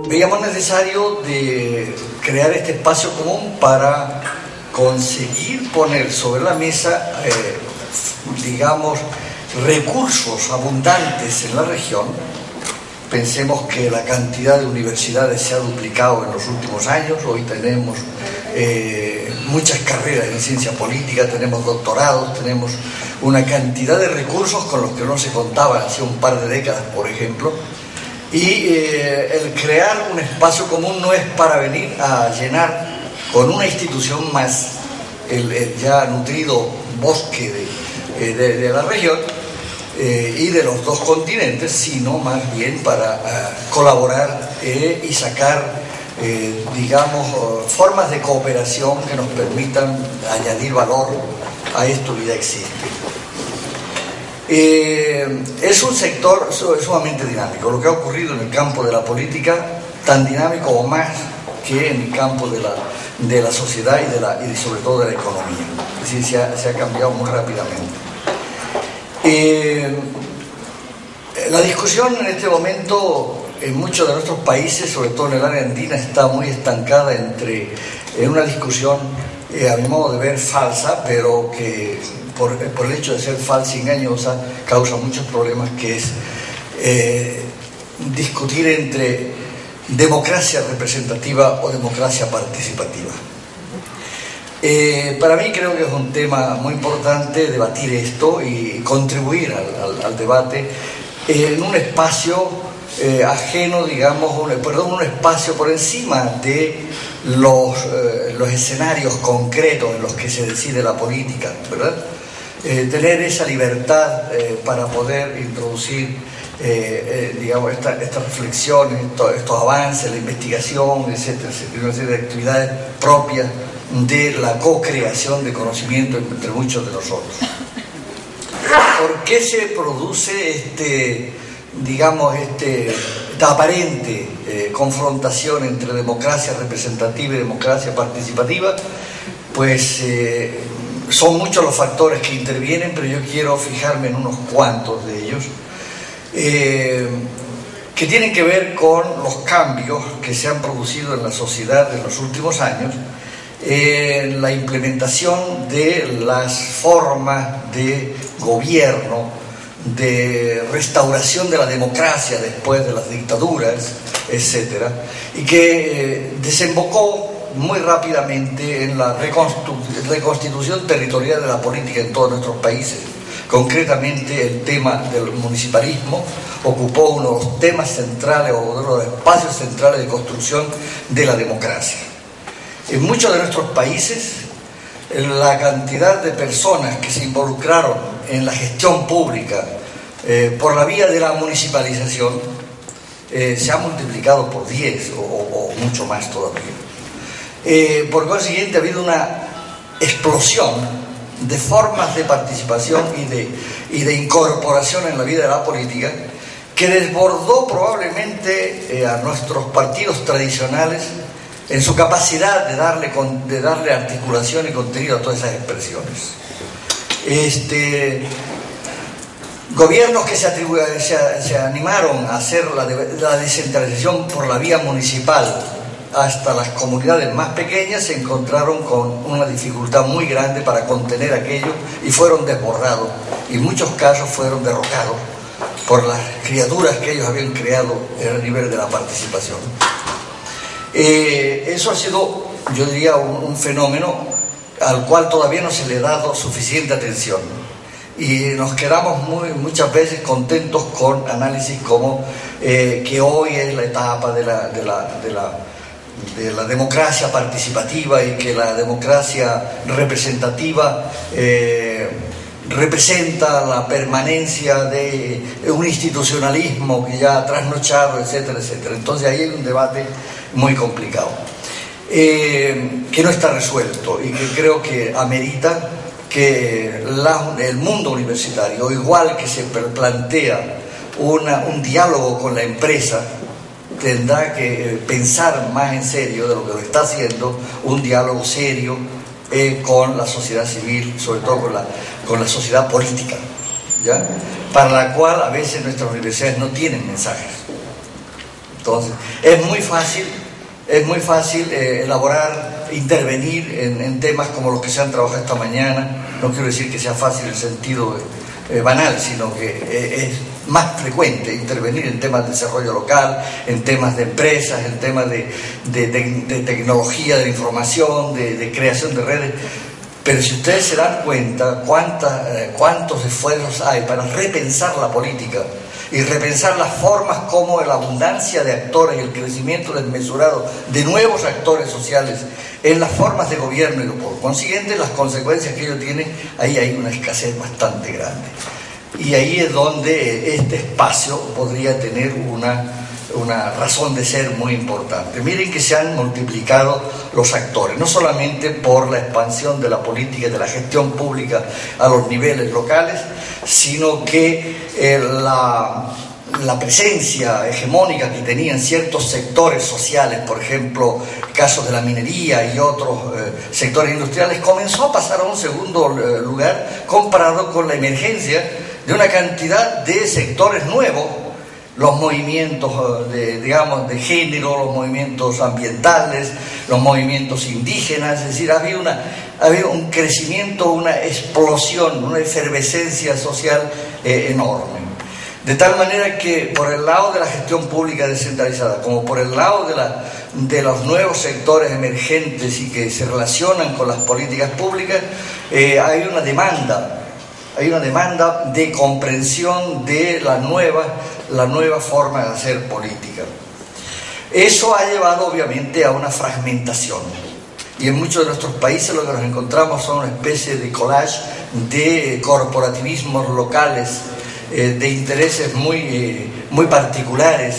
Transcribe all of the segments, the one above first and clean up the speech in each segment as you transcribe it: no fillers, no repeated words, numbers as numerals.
Veíamos necesario de crear este espacio común para conseguir poner sobre la mesa, digamos, recursos abundantes en la región. Pensemos que la cantidad de universidades se ha duplicado en los últimos años. Hoy tenemos muchas carreras en ciencia política, tenemos doctorados, tenemos una cantidad de recursos con los que no se contaban hace un par de décadas, por ejemplo. Y el crear un espacio común no es para venir a llenar con una institución más el ya nutrido bosque de la región y de los dos continentes, sino más bien para colaborar y sacar, digamos, formas de cooperación que nos permitan añadir valor a esto que ya existe. Es un sector sumamente dinámico. Lo que ha ocurrido en el campo de la política, tan dinámico o más que en el campo de la sociedad y sobre todo de la economía. Es decir, se ha cambiado muy rápidamente. La discusión en este momento en muchos de nuestros países, sobre todo en el área andina, está muy estancada en una discusión, a mi modo de ver, falsa, pero que por el hecho de ser falsa y engañosa causa muchos problemas, que es discutir entre democracia representativa o democracia participativa. Para mí creo que es un tema muy importante debatir esto y contribuir al debate en un espacio ajeno, digamos, un espacio por encima de los escenarios concretos en los que se decide la política, ¿verdad? Tener esa libertad para poder introducir, digamos, estas reflexiones, estos avances, la investigación, etcétera, etcétera, una serie de actividades propias de la co-creación de conocimiento entre muchos de nosotros. ¿Por qué se produce esta aparente confrontación entre democracia representativa y democracia participativa? Pues son muchos los factores que intervienen, pero yo quiero fijarme en unos cuantos de ellos, que tienen que ver con los cambios que se han producido en la sociedad en los últimos años, en la implementación de las formas de gobierno, de restauración de la democracia después de las dictaduras, etcétera, y que desembocó muy rápidamente en la reconstitución territorial de la política en todos nuestros países. Concretamente, el tema del municipalismo ocupó uno de los temas centrales o uno de los espacios centrales de construcción de la democracia. En muchos de nuestros países, la cantidad de personas que se involucraron en la gestión pública por la vía de la municipalización se ha multiplicado por 10 o mucho más todavía. Por consiguiente, ha habido una explosión de formas de participación y de incorporación en la vida de la política que desbordó probablemente a nuestros partidos tradicionales en su capacidad de darle articulación y contenido a todas esas expresiones. Gobiernos que se animaron a hacer la descentralización por la vía municipal hasta las comunidades más pequeñas se encontraron con una dificultad muy grande para contener aquello y fueron desbordados, y en muchos casos fueron derrocados por las criaturas que ellos habían creado a nivel de la participación. Eso ha sido, yo diría, un fenómeno al cual todavía no se le ha dado suficiente atención, y nos quedamos muchas veces contentos con análisis como que hoy es la etapa de la democracia participativa y que la democracia representativa representa la permanencia de un institucionalismo que ya ha trasnochado, etcétera, etcétera. Entonces ahí hay un debate muy complicado que no está resuelto y que creo que amerita que el mundo universitario, igual que se plantea un diálogo con la empresa, tendrá que pensar más en serio de lo que lo está haciendo, un diálogo serio con la sociedad civil, sobre todo con la sociedad política, ¿ya? Para la cual a veces nuestras universidades no tienen mensajes. Entonces, es muy fácil elaborar, intervenir en temas como los que se han trabajado esta mañana. No quiero decir que sea fácil en el sentido banal, sino que es más frecuente intervenir en temas de desarrollo local, en temas de empresas, en temas de tecnología, de información, de creación de redes. Pero si ustedes se dan cuenta cuántos esfuerzos hay para repensar la política y repensar las formas como la abundancia de actores y el crecimiento desmesurado de nuevos actores sociales en las formas de gobierno y por consiguiente las consecuencias que ello tiene, ahí hay una escasez bastante grande. Y ahí es donde este espacio podría tener una razón de ser muy importante. Miren que se han multiplicado los actores, no solamente por la expansión de la política y de la gestión pública a los niveles locales, sino que la presencia hegemónica que tenían ciertos sectores sociales, por ejemplo, casos de la minería y otros sectores industriales, comenzó a pasar a un segundo lugar comparado con la emergencia de una cantidad de sectores nuevos, los movimientos de género, los movimientos ambientales, los movimientos indígenas. Es decir, había un crecimiento, una explosión, una efervescencia social enorme. De tal manera que por el lado de la gestión pública descentralizada, como por el lado de los nuevos sectores emergentes y que se relacionan con las políticas públicas, hay una demanda de comprensión de la nueva forma de hacer política. Eso ha llevado obviamente a una fragmentación. Y en muchos de nuestros países lo que nos encontramos son una especie de collage de corporativismos locales, de intereses muy particulares,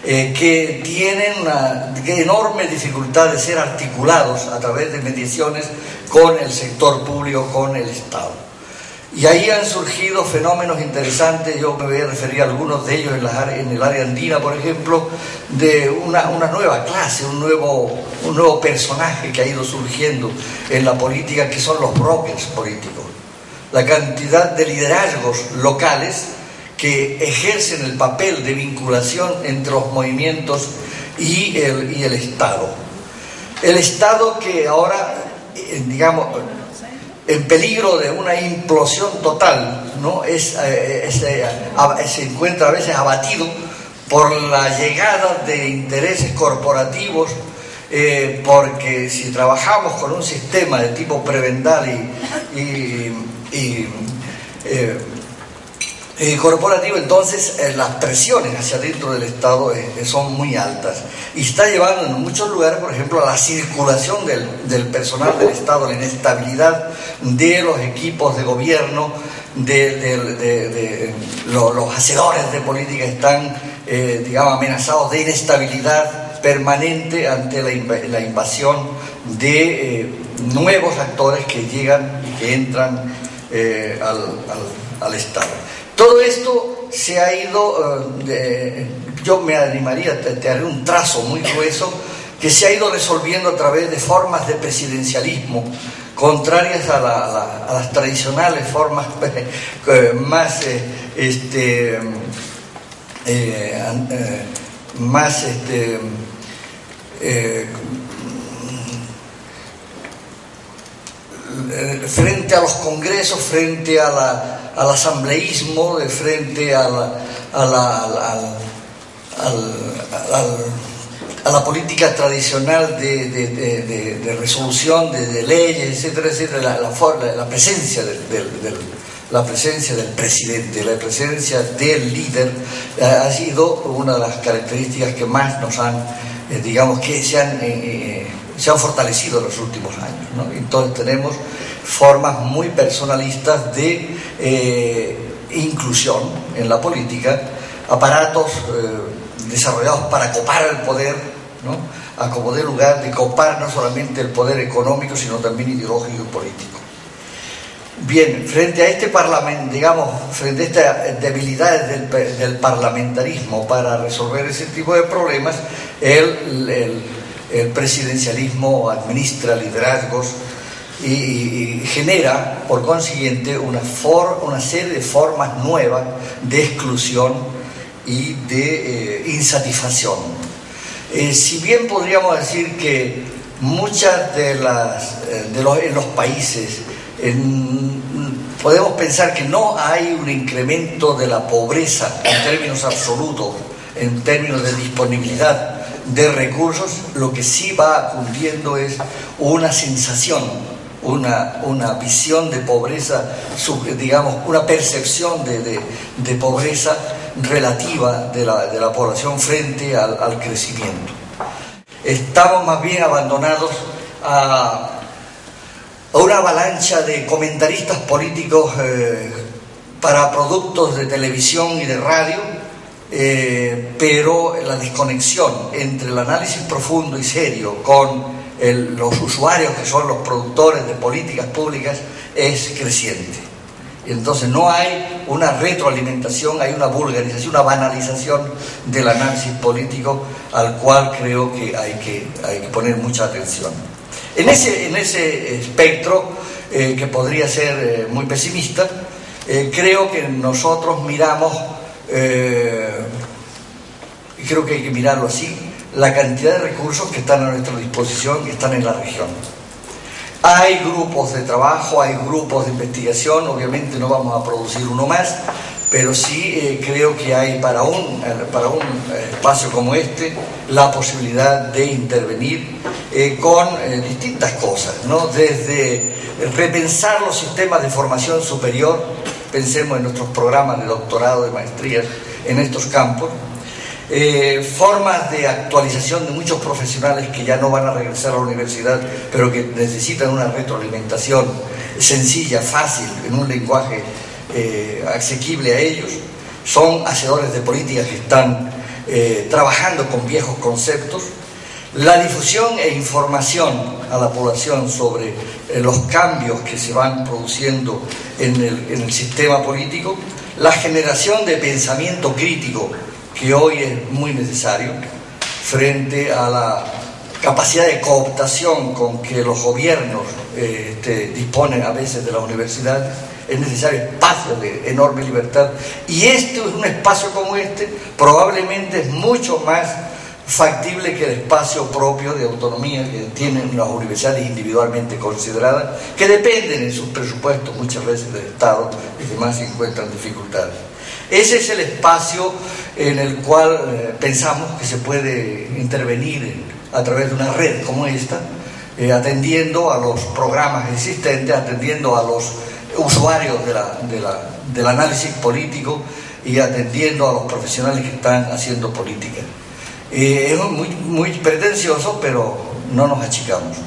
que tienen una enorme dificultad de ser articulados a través de mediaciones con el sector público, con el Estado. Y ahí han surgido fenómenos interesantes. Yo me voy a referir a algunos de ellos en el área andina, por ejemplo, de una nueva clase, un nuevo personaje que ha ido surgiendo en la política, que son los brokers políticos. La cantidad de liderazgos locales que ejercen el papel de vinculación entre los movimientos y el Estado. El Estado que ahora, digamos, en peligro de una implosión total, ¿no? Se encuentra a veces abatido por la llegada de intereses corporativos, porque si trabajamos con un sistema de tipo prebendal y corporativo, entonces las presiones hacia dentro del Estado son muy altas y está llevando en muchos lugares, por ejemplo, a la circulación del personal del Estado, la inestabilidad de los equipos de gobierno, los hacedores de política están, digamos, amenazados de inestabilidad permanente ante la invasión de nuevos actores que llegan y que entran al Estado. Todo esto se ha ido, yo me animaría, te haré un trazo muy grueso, que se ha ido resolviendo a través de formas de presidencialismo contrarias a las tradicionales formas frente a los congresos, frente al asambleísmo, frente a la política tradicional de resolución de leyes, etcétera, etcétera. La presencia del presidente, la presencia del líder ha sido una de las características que más nos han, digamos, que se han fortalecido en los últimos años, ¿no? Entonces tenemos formas muy personalistas de inclusión en la política, aparatos desarrollados para copar el poder, ¿no? A como dé lugar de copar no solamente el poder económico, sino también ideológico y político. Bien, frente a este parlamento, digamos, frente a estas debilidades del parlamentarismo para resolver ese tipo de problemas, el presidencialismo administra liderazgos y genera, por consiguiente, una serie de formas nuevas de exclusión y de insatisfacción. Si bien podríamos decir que muchas en los países podemos pensar que no hay un incremento de la pobreza en términos absolutos, en términos de disponibilidad de recursos, lo que sí va cundiendo es una sensación, una visión de pobreza, digamos, una percepción de pobreza relativa de la población frente al crecimiento. Estamos más bien abandonados a una avalancha de comentaristas políticos para productos de televisión y de radio, pero la desconexión entre el análisis profundo y serio con los usuarios que son los productores de políticas públicas es creciente. Y entonces no hay una retroalimentación, hay una vulgarización, una banalización del análisis político al cual creo que hay que poner mucha atención. En ese espectro, que podría ser muy pesimista, creo que nosotros miramos, y creo que hay que mirarlo así, la cantidad de recursos que están a nuestra disposición, que están en la región. Hay grupos de trabajo, hay grupos de investigación, obviamente no vamos a producir uno más, pero sí creo que hay para un espacio como este la posibilidad de intervenir con distintas cosas, ¿no? Desde repensar los sistemas de formación superior, pensemos en nuestros programas de doctorado, de maestrías en estos campos, formas de actualización de muchos profesionales que ya no van a regresar a la universidad, pero que necesitan una retroalimentación sencilla, fácil, en un lenguaje asequible a ellos. Son hacedores de políticas que están trabajando con viejos conceptos. La difusión e información a la población sobre los cambios que se van produciendo en el sistema político, la generación de pensamiento crítico, que hoy es muy necesario, frente a la capacidad de cooptación con que los gobiernos disponen a veces de la universidad. Es necesario espacio de enorme libertad, y un espacio como este probablemente es mucho más factible que el espacio propio de autonomía que tienen las universidades individualmente consideradas, que dependen en sus presupuestos muchas veces del Estado y demás se encuentran dificultades. Ese es el espacio en el cual pensamos que se puede intervenir a través de una red como esta, atendiendo a los programas existentes, atendiendo a los usuarios del análisis político y atendiendo a los profesionales que están haciendo política. Es muy pretencioso, pero no nos achicamos.